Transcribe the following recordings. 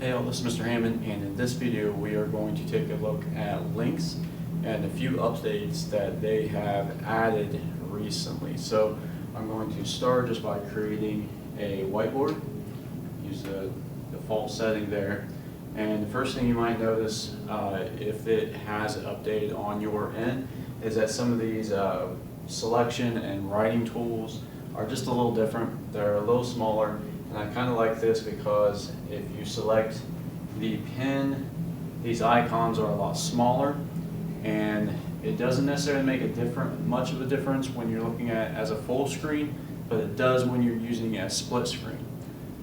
Hey all, this is Mr. Hammond, and in this video we are going to take a look at Lynx and a few updates that they have added recently. So I'm going to start just by creating a whiteboard. Use the default setting there. And the first thing you might notice if it has updated on your end is that some of these selection and writing tools are just a little different. They're a little smaller. And I kind of like this because if you select the pen, these icons are a lot smaller, and it doesn't necessarily make much of a difference when you're looking at it as a full screen, but it does when you're using it as split screen.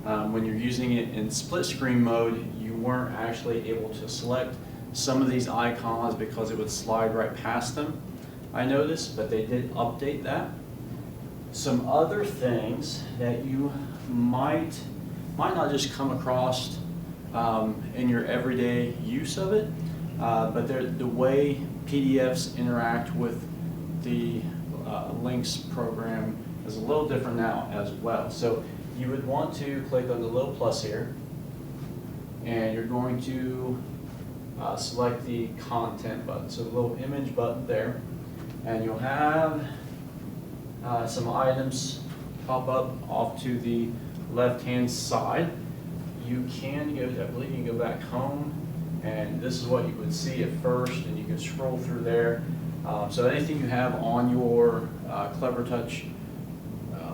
When you're using it in split screen mode, you weren't actually able to select some of these icons because it would slide right past them, I noticed, but they did update that. Some other things that you might not just come across in your everyday use of it, but the way PDFs interact with the Lynx program is a little different now as well. So you would want to click on the little plus here, and you're going to select the content button, so the little image button there, and you'll have some items pop up off to the left-hand side. You can go, I believe you can go back home, and this is what you would see at first, and you can scroll through there. So anything you have on your Clevertouch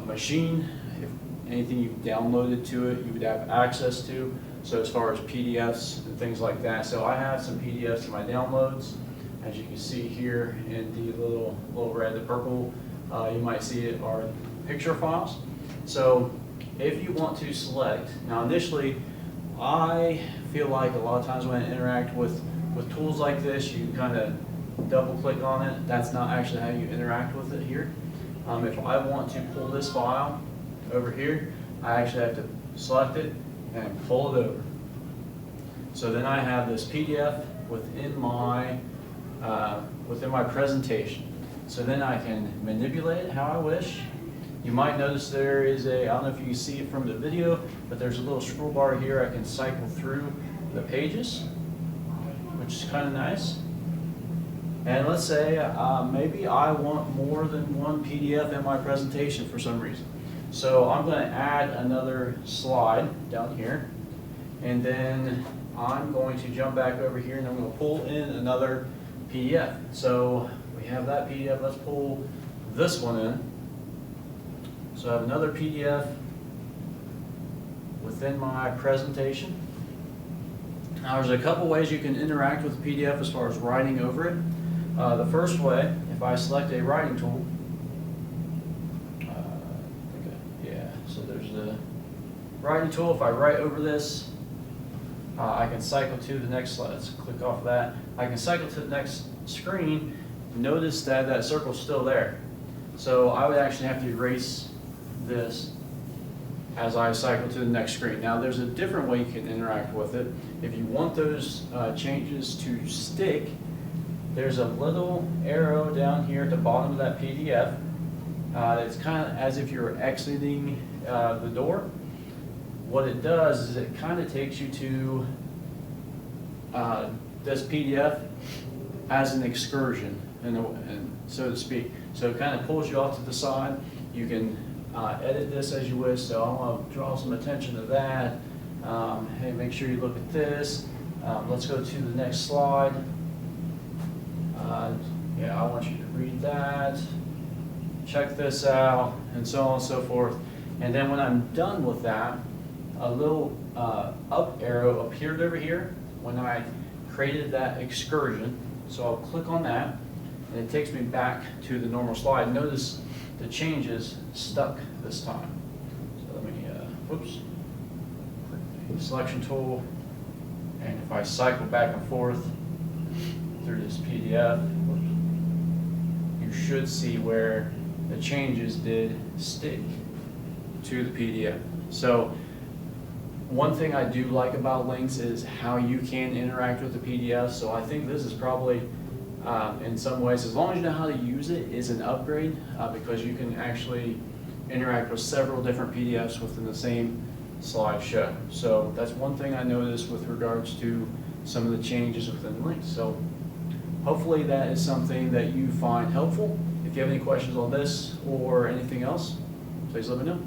machine, if anything you've downloaded to it, you would have access to. So as far as PDFs and things like that. So I have some PDFs in my downloads, as you can see here in the little red, the purple. You might see it are picture files. So if you want to select, now initially I feel like a lot of times when I interact with tools like this, you kind of double click on it. That's not actually how you interact with it here. If I want to pull this file over here, I actually have to select it and pull it over. So then I have this PDF within my presentation. So then I can manipulate it how I wish. You might notice there is I don't know if you can see it from the video, but there's a little scroll bar here. I can cycle through the pages, which is kind of nice. And let's say maybe I want more than one PDF in my presentation for some reason. So I'm going to add another slide down here, and then I'm going to jump back over here and I'm going to pull in another PDF. So we have that PDF, let's pull this one in. So I have another PDF within my presentation. Now there's a couple ways you can interact with the PDF as far as writing over it. The first way, if I select a writing tool, so there's the writing tool. If I write over this, I can cycle to the next slide. Let's click off of that. I can cycle to the next screen. Notice that that circle's still there. So I would actually have to erase this as I cycle to the next screen. Now there's a different way you can interact with it. If you want those changes to stick, there's a little arrow down here at the bottom of that PDF. It's kind of as if you're exiting the door. What it does is it kind of takes you to this PDF as an excursion, and so to speak. So it kind of pulls you off to the side. You can edit this as you wish. So I want to draw some attention to that. Hey, make sure you look at this. Let's go to the next slide. Yeah, I want you to read that. Check this out, and so on and so forth. And then when I'm done with that, a little up arrow appeared over here when I created that excursion. So I'll click on that, and it takes me back to the normal slide. Notice the changes stuck this time. So let me, whoops, click the selection tool, and if I cycle back and forth through this PDF, you should see where the changes did stick to the PDF. So one thing I do like about Lynx is how you can interact with the PDF. So I think this is probably, in some ways, as long as you know how to use it, is an upgrade because you can actually interact with several different PDFs within the same slideshow. So that's one thing I noticed with regards to some of the changes within Lynx. So hopefully that is something that you find helpful. If you have any questions on this or anything else, please let me know.